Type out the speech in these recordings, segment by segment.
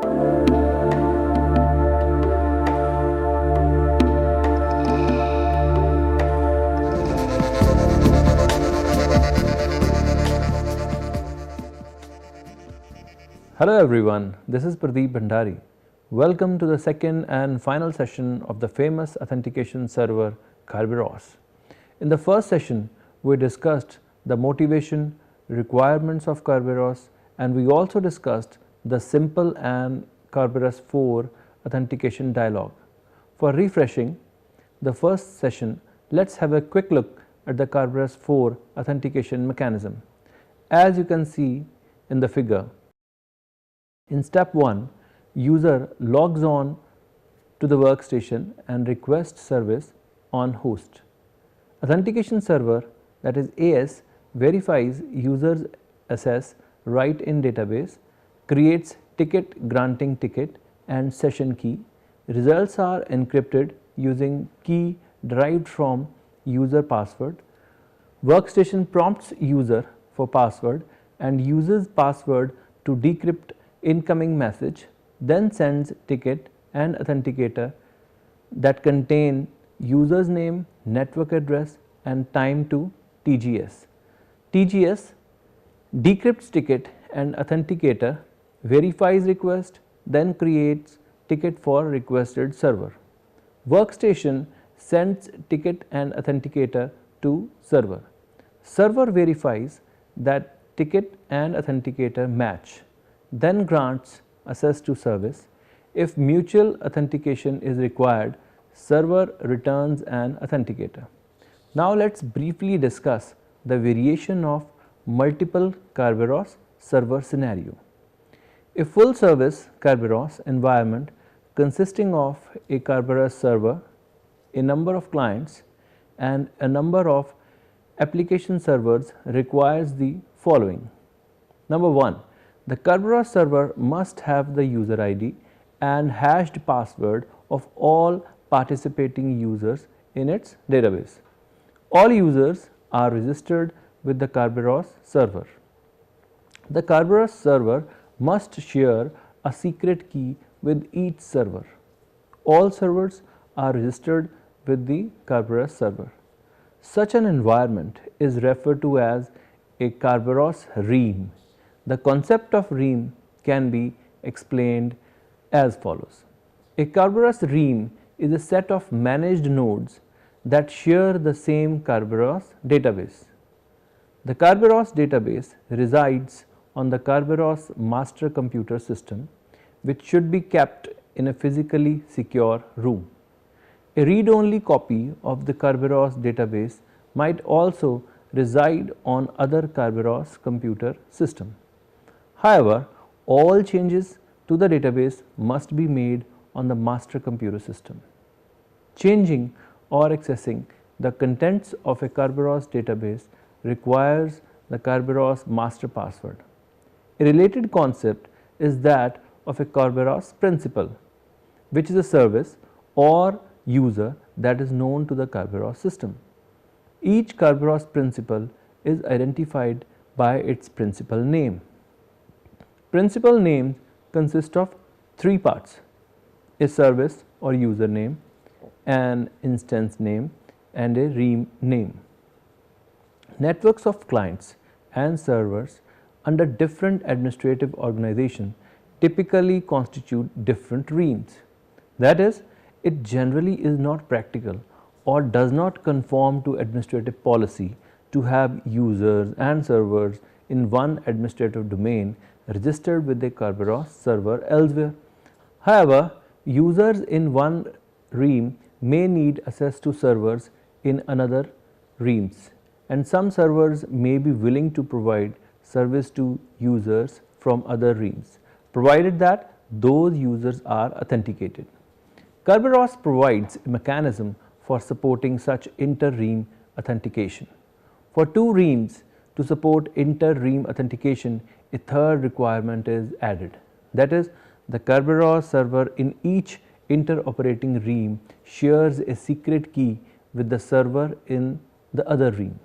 Hello everyone, this is Pradeep Bhandari. Welcome to the second and final session of the famous authentication server Kerberos. In the first session, we discussed the motivation, requirements of Kerberos, and we also discussed the simple and Kerberos 4 authentication dialog. For refreshing the first session, let's have a quick look at the Kerberos 4 authentication mechanism. As you can see in the figure, in step 1, user logs on to the workstation and requests service on host. Authentication server, that is AS, verifies user's access right in database, creates ticket granting ticket and session key. Results are encrypted using key derived from user password. Workstation prompts user for password and uses password to decrypt incoming message, then sends ticket and authenticator that contain user's name, network address and time to TGS. TGS decrypts ticket and authenticator, verifies request, then creates ticket for requested server. Workstation sends ticket and authenticator to server. Server verifies that ticket and authenticator match, then grants access to service. If mutual authentication is required, server returns an authenticator. Now let's briefly discuss the variation of multiple Kerberos server scenario. A full service Kerberos environment consisting of a Kerberos server, a number of clients and a number of application servers requires the following. Number 1, the Kerberos server must have the user ID and hashed password of all participating users in its database. All users are registered with the Kerberos server. The Kerberos server must share a secret key with each server. All servers are registered with the Kerberos server. Such an environment is referred to as a Kerberos ream. The concept of ream can be explained as follows. A Kerberos ream is a set of managed nodes that share the same Kerberos database. The Kerberos database resides on the Kerberos master computer system, which should be kept in a physically secure room. A read-only copy of the Kerberos database might also reside on other Kerberos computer system. However, all changes to the database must be made on the master computer system. Changing or accessing the contents of a Kerberos database requires the Kerberos master password. A related concept is that of a Kerberos principal, which is a service or user that is known to the Kerberos system. Each Kerberos principal is identified by its principal name. Principal names consist of 3 parts: a service or user name, an instance name and a ream name. Networks of clients and servers under different administrative organization typically constitute different reams. That is, it generally is not practical or does not conform to administrative policy to have users and servers in one administrative domain registered with a Kerberos server elsewhere. However, users in one ream may need access to servers in another reams, and some servers may be willing to provide service to users from other reams, provided that those users are authenticated. Kerberos provides a mechanism for supporting such inter-ream authentication. For 2 reams to support inter-ream authentication, a third requirement is added. That is, the Kerberos server in each inter-operating ream shares a secret key with the server in the other ream.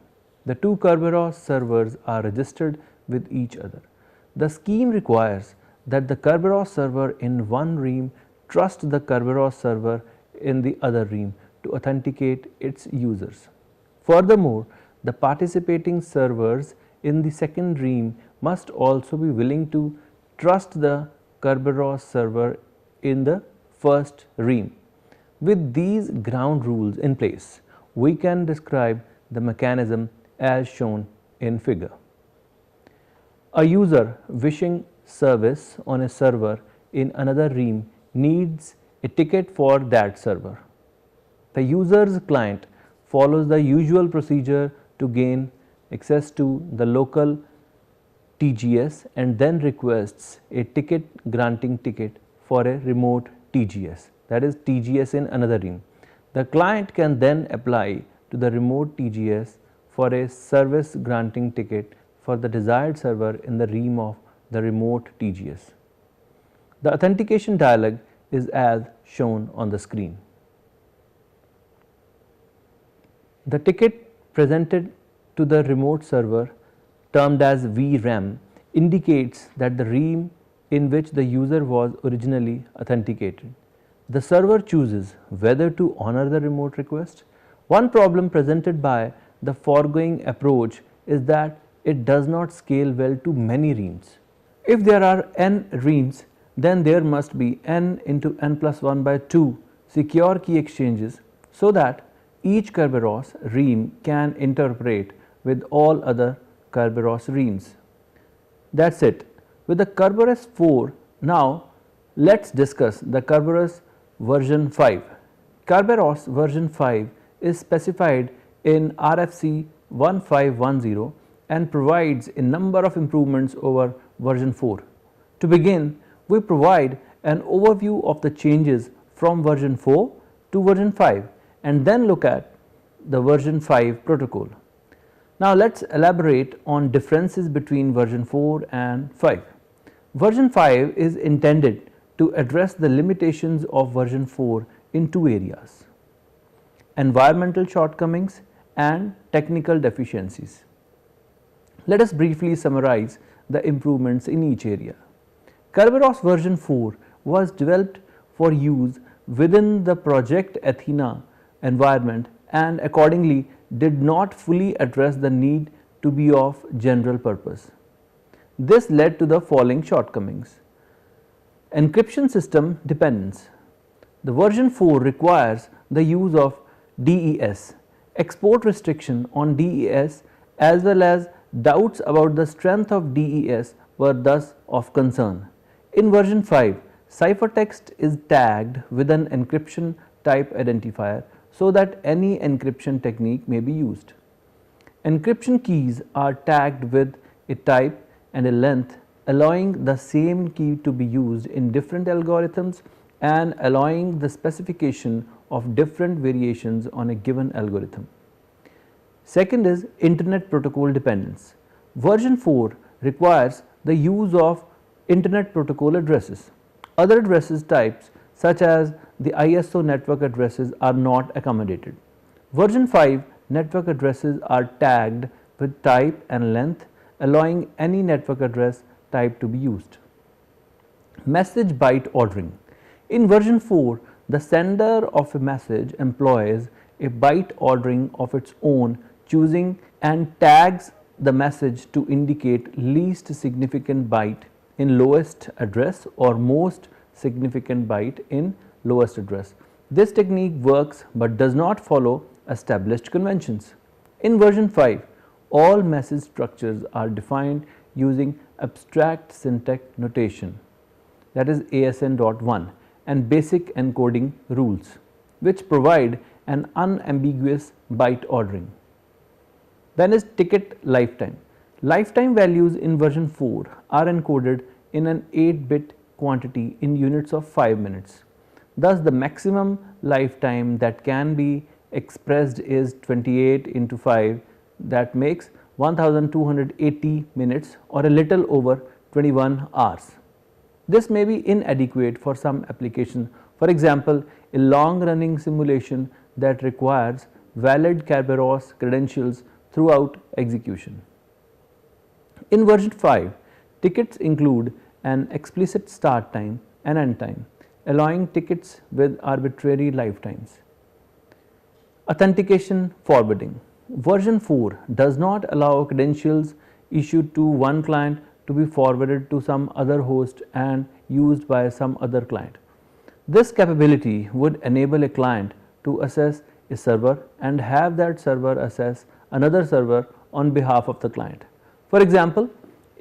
The 2 Kerberos servers are registered with each other. The scheme requires that the Kerberos server in one ream trusts the Kerberos server in the other ream to authenticate its users. Furthermore, the participating servers in the second ream must also be willing to trust the Kerberos server in the first ream. With these ground rules in place, we can describe the mechanism as shown in figure. A user wishing service on a server in another ream needs a ticket for that server. The user's client follows the usual procedure to gain access to the local TGS and then requests a ticket granting ticket for a remote TGS, that is TGS in another ream. The client can then apply to the remote TGS for a service granting ticket for the desired server in the ream of the remote TGS. The authentication dialog is as shown on the screen. The ticket presented to the remote server, termed as VREM, indicates that the ream in which the user was originally authenticated. The server chooses whether to honor the remote request. One problem presented by the foregoing approach is that it does not scale well to many reams. If there are n reams, then there must be n into n plus 1 by 2 secure key exchanges so that each Kerberos ream can interpret with all other Kerberos reams. That's it. With the Kerberos 4, now let's discuss the Kerberos version 5. Kerberos version 5 is specified in RFC 1510 and provides a number of improvements over version 4. To begin, we provide an overview of the changes from version 4 to version 5 and then look at the version 5 protocol. Now let's elaborate on differences between version 4 and 5. Version 5 is intended to address the limitations of version 4 in two areas: environmental shortcomings and technical deficiencies. Let us briefly summarize the improvements in each area. Kerberos version 4 was developed for use within the Project Athena environment and accordingly did not fully address the need to be of general purpose. This led to the following shortcomings. Encryption system dependence. The version 4 requires the use of DES. Export restriction on DES as well as doubts about the strength of DES were thus of concern. In version 5, ciphertext is tagged with an encryption type identifier so that any encryption technique may be used. Encryption keys are tagged with a type and a length, allowing the same key to be used in different algorithms and allowing the specification of different variations on a given algorithm. Second is Internet Protocol dependence. Version 4 requires the use of Internet Protocol addresses. Other addresses types such as the ISO network addresses are not accommodated. Version 5 network addresses are tagged with type and length, allowing any network address type to be used. Message byte ordering. In version 4, the sender of a message employs a byte ordering of its own, choosing and tags the message to indicate least significant byte in lowest address or most significant byte in lowest address. This technique works but does not follow established conventions. In version 5, all message structures are defined using abstract syntax notation, that is ASN.1, and basic encoding rules, which provide an unambiguous byte ordering. Then is ticket lifetime. Lifetime values in version 4 are encoded in an 8-bit quantity in units of 5 minutes. Thus, the maximum lifetime that can be expressed is 28 into 5, that makes 1280 minutes or a little over 21 hours. This may be inadequate for some application. For example, a long running simulation that requires valid Kerberos credentials throughout execution. In version 5, tickets include an explicit start time and end time, allowing tickets with arbitrary lifetimes. Authentication forwarding. Version 4 does not allow credentials issued to one client to be forwarded to some other host and used by some other client. This capability would enable a client to access a server and have that server access another server on behalf of the client. For example,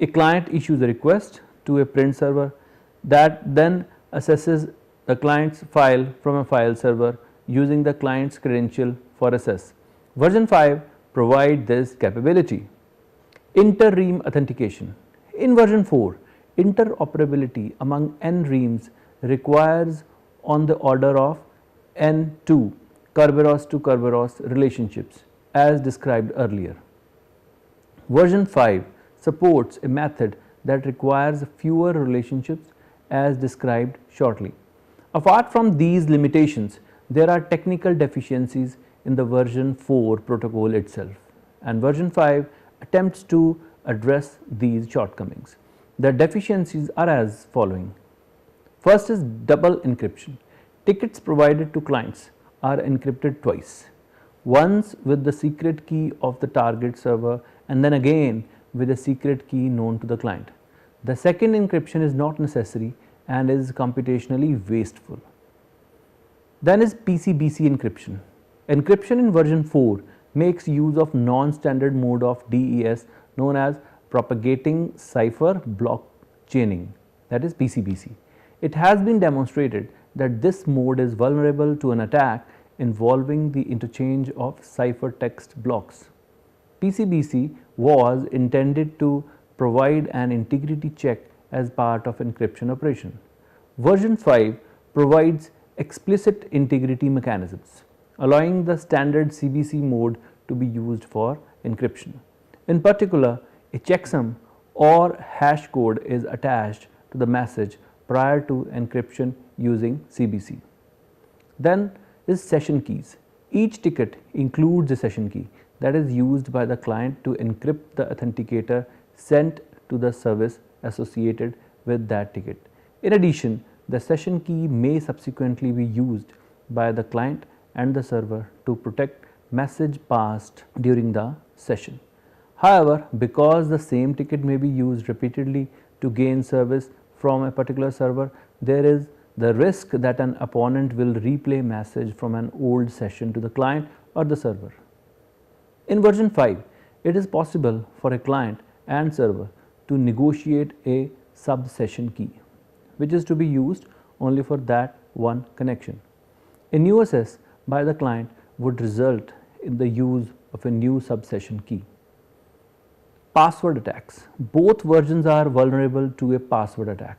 a client issues a request to a print server that then accesses the client's file from a file server using the client's credential for access. Version 5 provides this capability. Inter-ream authentication. In version 4, interoperability among n reams requires on the order of N2 Kerberos to Kerberos relationships as described earlier. Version 5 supports a method that requires fewer relationships as described shortly. Apart from these limitations, there are technical deficiencies in the version 4 protocol itself, and version 5 attempts to address these shortcomings. The deficiencies are as following. First is double encryption. Tickets provided to clients are encrypted twice, once with the secret key of the target server and then again with a secret key known to the client. The second encryption is not necessary and is computationally wasteful. Then is PCBC encryption. Encryption in version 4 makes use of non-standard mode of DES known as propagating cipher block chaining, that is PCBC. It has been demonstrated that this mode is vulnerable to an attack involving the interchange of ciphertext blocks. PCBC was intended to provide an integrity check as part of encryption operation. Version 5 provides explicit integrity mechanisms, allowing the standard CBC mode to be used for encryption. In particular, a checksum or hash code is attached to the message prior to encryption using CBC. Then is session keys. Each ticket includes a session key that is used by the client to encrypt the authenticator sent to the service associated with that ticket. In addition, the session key may subsequently be used by the client and the server to protect message passed during the session. However, because the same ticket may be used repeatedly to gain service from a particular server, there is the risk that an opponent will replay message from an old session to the client or the server. In version 5, it is possible for a client and server to negotiate a sub-session key, which is to be used only for that one connection. A new access by the client would result in the use of a new sub-session key. Password attacks. Both versions are vulnerable to a password attack.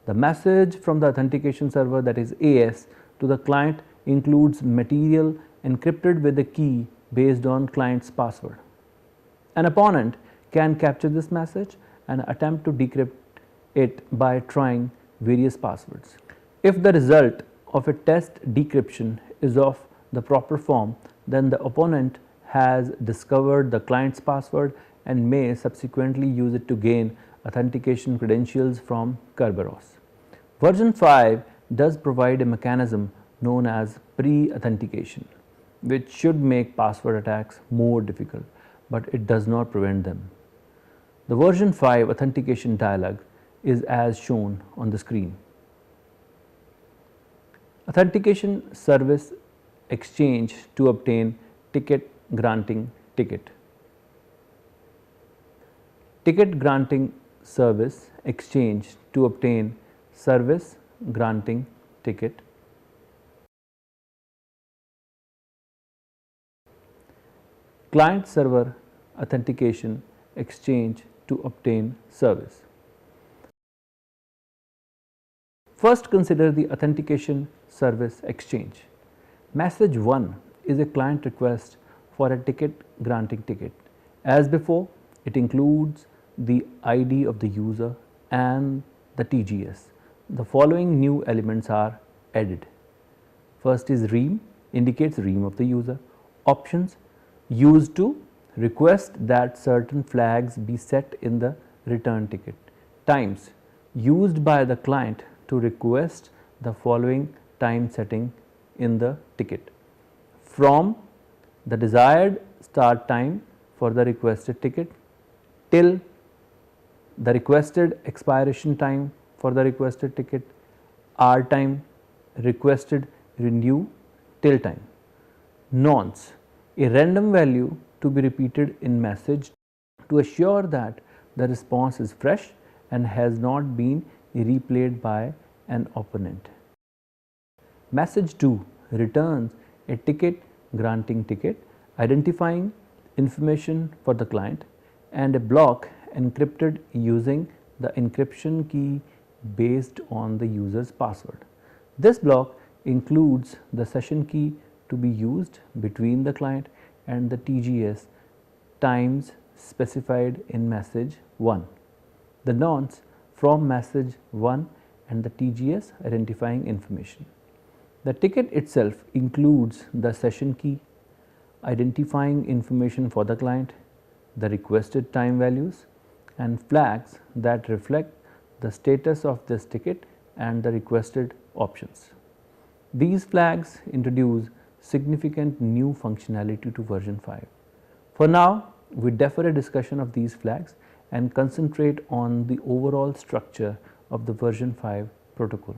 The message from the authentication server, that is AS, to the client includes material encrypted with a key based on client's password. An opponent can capture this message and attempt to decrypt it by trying various passwords. If the result of a test decryption is of the proper form, then the opponent has discovered the client's password and may subsequently use it to gain authentication credentials from Kerberos. Version 5 does provide a mechanism known as pre-authentication, which should make password attacks more difficult, but it does not prevent them. The version 5 authentication dialog is as shown on the screen. Authentication service exchange to obtain ticket granting ticket. Ticket granting service exchange to obtain service granting ticket. Client server authentication exchange to obtain service. First, consider the authentication service exchange. Message 1 is a client request for a ticket granting ticket. As before, it includes the ID of the user and the TGS. The following new elements are added. First is ream, indicates ream of the user. Options, used to request that certain flags be set in the return ticket. Times, used by the client to request the following time setting in the ticket from the desired start time for the requested ticket till the requested expiration time for the requested ticket, R time, requested renew till time. Nonce, a random value to be repeated in message to assure that the response is fresh and has not been replayed by an opponent. Message 2 returns a ticket granting ticket, identifying information for the client, and a block encrypted using the encryption key based on the user's password. This block includes the session key to be used between the client and the TGS times specified in message 1, the nonce from message 1 and the TGS identifying information. The ticket itself includes the session key, identifying information for the client, the requested time values, and flags that reflect the status of this ticket and the requested options. These flags introduce significant new functionality to version 5. For now, we defer a discussion of these flags and concentrate on the overall structure of the version 5 protocol.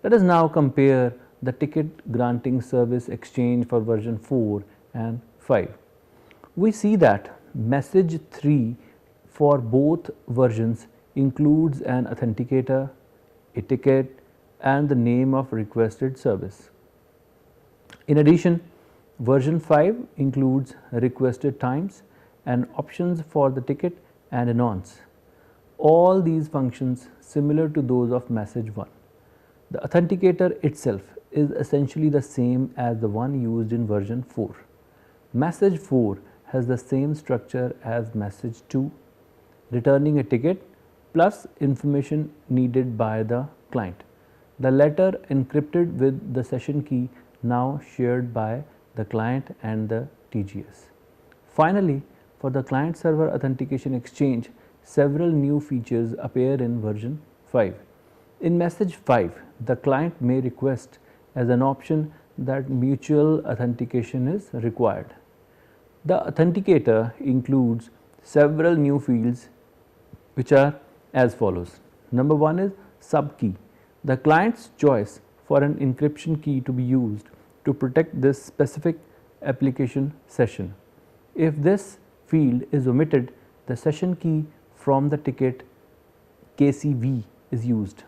Let us now compare the ticket granting service exchange for version 4 and 5. We see that message 3 for both versions includes an authenticator, a ticket, and the name of requested service. In addition, version 5 includes requested times and options for the ticket and a nonce. All these functions similar to those of message 1. The authenticator itself is essentially the same as the one used in version 4. Message 4 has the same structure as message 2, returning a ticket plus information needed by the client. The latter encrypted with the session key now shared by the client and the TGS. Finally, for the client server authentication exchange, several new features appear in version 5. In message 5, the client may request as an option that mutual authentication is required. The authenticator includes several new fields which are as follows. Number 1 is subkey, the client's choice for an encryption key to be used to protect this specific application session. If this field is omitted, the session key from the ticket KCV is used.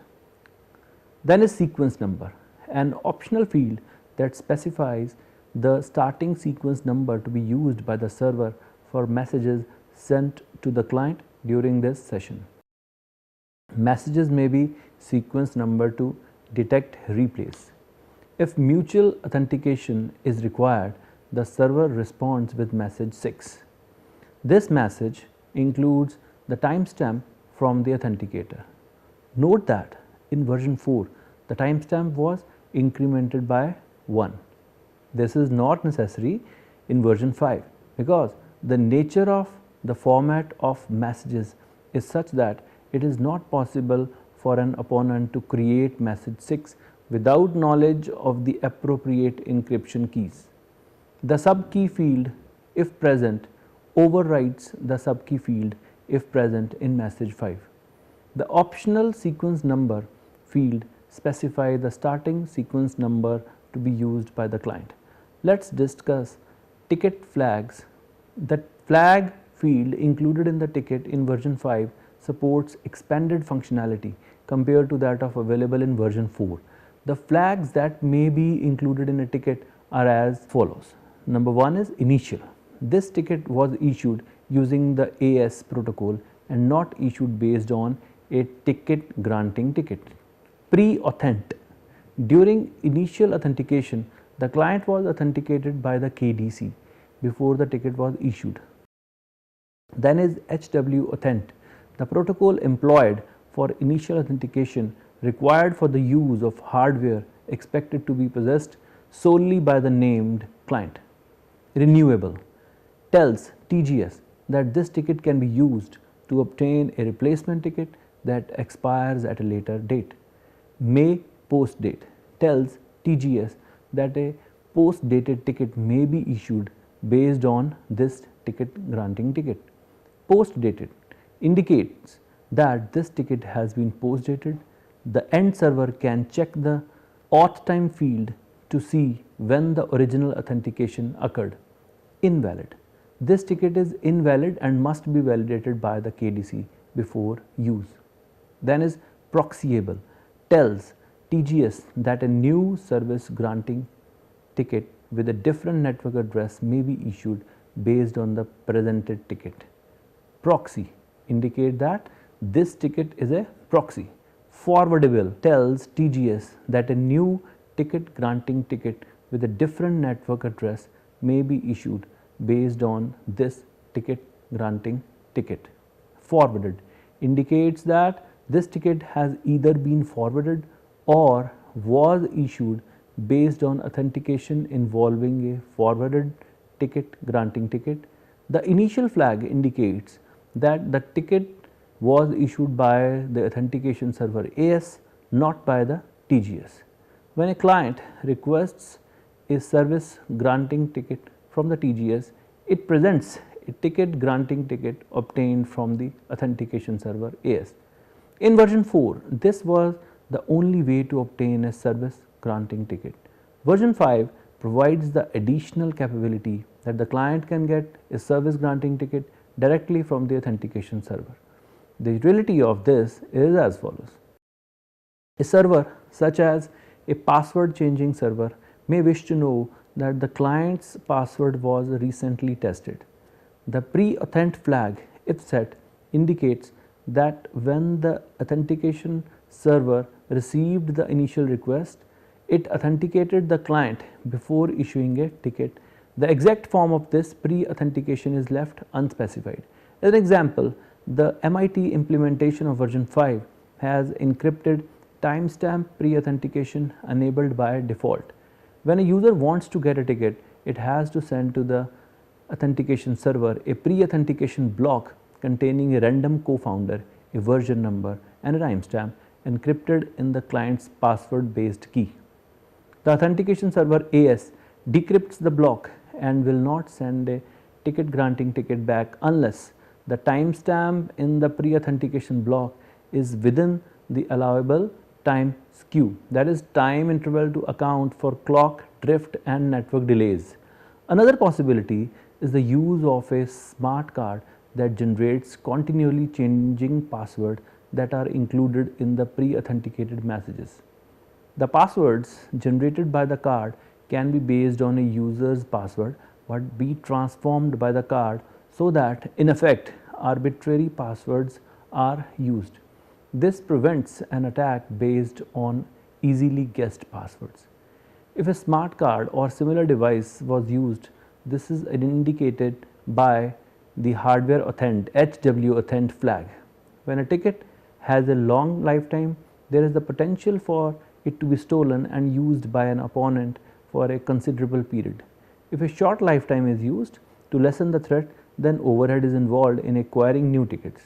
Then is sequence number, an optional field that specifies the starting sequence number to be used by the server for messages sent to the client during this session. Messages may be sequence number to detect replays. If mutual authentication is required, the server responds with message 6. This message includes the timestamp from the authenticator. Note that in version 4, the timestamp was incremented by 1. This is not necessary in version 5 because the nature of the format of messages is such that it is not possible for an opponent to create message 6 without knowledge of the appropriate encryption keys. The subkey field, if present, overrides the subkey field if present in message 5. The optional sequence number field specify the starting sequence number to be used by the client. Let's discuss ticket flags. The flag field included in the ticket in version 5 supports expanded functionality compared to that of available in version 4. The flags that may be included in a ticket are as follows. Number 1 is initial. This ticket was issued using the AS protocol and not issued based on a ticket granting ticket. Pre-authent. During initial authentication, the client was authenticated by the KDC before the ticket was issued. Then is HW authent, the protocol employed for initial authentication required for the use of hardware expected to be possessed solely by the named client. Renewable tells TGS that this ticket can be used to obtain a replacement ticket that expires at a later date. May post date tells TGS that a post dated ticket may be issued based on this ticket granting ticket. Post dated indicates that this ticket has been post dated. The end server can check the auth time field to see when the original authentication occurred. Invalid. This ticket is invalid and must be validated by the KDC before use. Then is proxyable, tells TGS that a new service granting ticket with a different network address may be issued based on the presented ticket. Proxy indicate that this ticket is a proxy. Forwardable tells TGS that a new ticket granting ticket with a different network address may be issued based on this ticket granting ticket. Forwarded indicates that this ticket has either been forwarded or was issued based on authentication involving a forwarded ticket granting ticket. The initial flag indicates that the ticket was issued by the authentication server AS, not by the TGS. When a client requests a service granting ticket from the TGS, it presents a ticket granting ticket obtained from the authentication server AS. In version 4, this was the only way to obtain a service granting ticket. Version 5 provides the additional capability that the client can get a service granting ticket directly from the authentication server. The utility of this is as follows. A server such as a password changing server may wish to know that the client's password was recently tested. The pre-authent flag, if set, indicates that when the authentication server received the initial request, it authenticated the client before issuing a ticket. The exact form of this pre-authentication is left unspecified. As an example, the MIT implementation of version 5 has encrypted timestamp pre-authentication enabled by default. When a user wants to get a ticket, it has to send to the authentication server a pre-authentication block containing a random co-founder, a version number and a timestamp encrypted in the client's password based key. The authentication server AS decrypts the block and will not send a ticket granting ticket back unless the timestamp in the pre-authentication block is within the allowable time skew, that is time interval to account for clock drift and network delays. Another possibility is the use of a smart card that generates continually changing passwords that are included in the pre-authenticated messages. The passwords generated by the card can be based on a user's password but be transformed by the card so that in effect arbitrary passwords are used. This prevents an attack based on easily guessed passwords. If a smart card or similar device was used, this is indicated by the hardware authent HW authent flag. When a ticket has a long lifetime, there is the potential for it to be stolen and used by an opponent for a considerable period. If a short lifetime is used to lessen the threat, then overhead is involved in acquiring new tickets.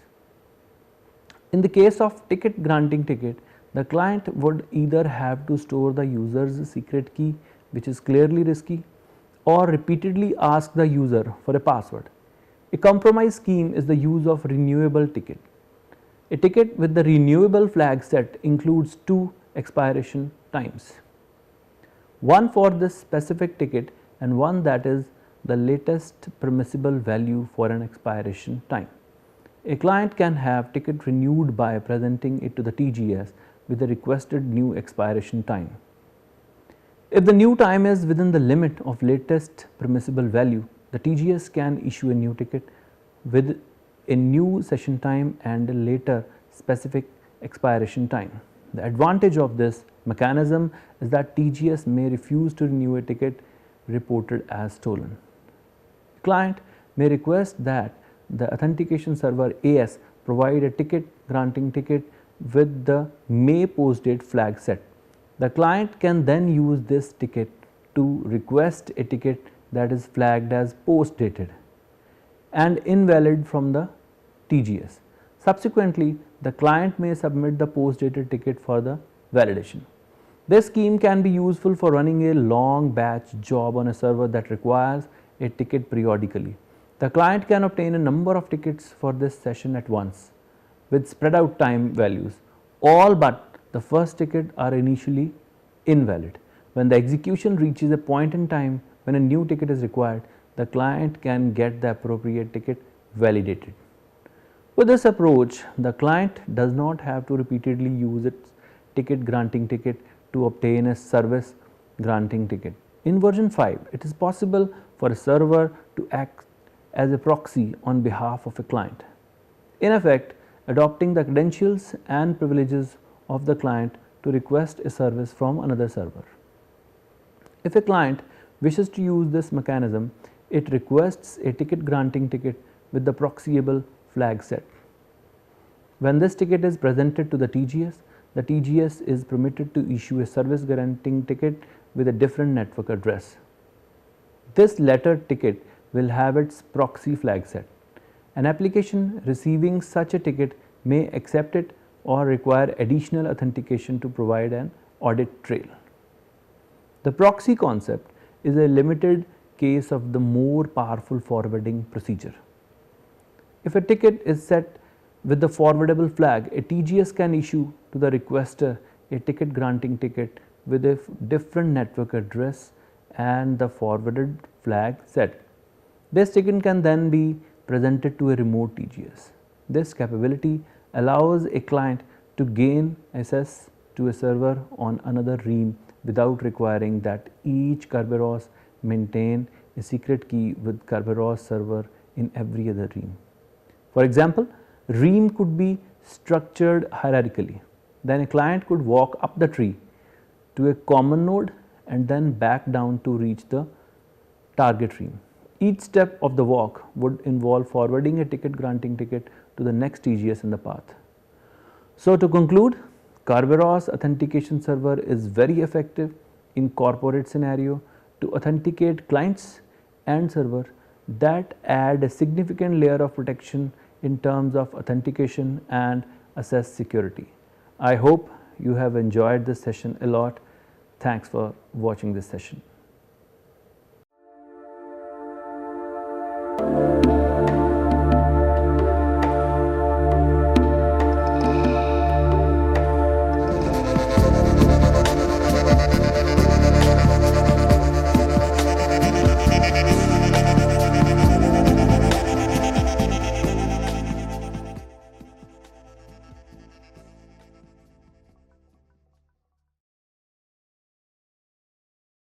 In the case of ticket granting ticket, the client would either have to store the user's secret key, which is clearly risky, or repeatedly ask the user for a password. A compromise scheme is the use of renewable ticket. A ticket with the renewable flag set includes two expiration times, one for this specific ticket and one that is the latest permissible value for an expiration time. A client can have ticket renewed by presenting it to the TGS with the requested new expiration time. If the new time is within the limit of latest permissible value, the TGS can issue a new ticket with a new session time and a later specific expiration time. The advantage of this mechanism is that TGS may refuse to renew a ticket reported as stolen. The client may request that the authentication server AS provide a ticket granting ticket with the May post date flag set. The client can then use this ticket to request a ticket that is flagged as post dated and invalid from the TGS. Subsequently, the client may submit the post-dated ticket for the validation. This scheme can be useful for running a long batch job on a server that requires a ticket periodically. The client can obtain a number of tickets for this session at once with spread out time values. All but the first ticket are initially invalid. When the execution reaches a point in time when a new ticket is required, the client can get the appropriate ticket validated. With this approach, the client does not have to repeatedly use its ticket granting ticket to obtain a service granting ticket. In version 5, it is possible for a server to act as a proxy on behalf of a client, in effect adopting the credentials and privileges of the client to request a service from another server. If a client wishes to use this mechanism, it requests a ticket granting ticket with the proxyable flag set. When this ticket is presented to the TGS is permitted to issue a service granting ticket with a different network address. This latter ticket will have its proxy flag set. An application receiving such a ticket may accept it or require additional authentication to provide an audit trail. The proxy concept is a limited case of the more powerful forwarding procedure. If a ticket is set with the forwardable flag, a TGS can issue to the requester a ticket granting ticket with a different network address and the forwarded flag set. This ticket can then be presented to a remote TGS. This capability allows a client to gain access to a server on another ream without requiring that each Kerberos maintain a secret key with Kerberos server in every other ream. For example, ream could be structured hierarchically. Then a client could walk up the tree to a common node and then back down to reach the target ream. Each step of the walk would involve forwarding a ticket granting ticket to the next TGS in the path. So to conclude, Kerberos authentication server is very effective in corporate scenario to authenticate clients and server that add a significant layer of protection in terms of authentication and assess security. I hope you have enjoyed this session a lot. Thanks for watching this session.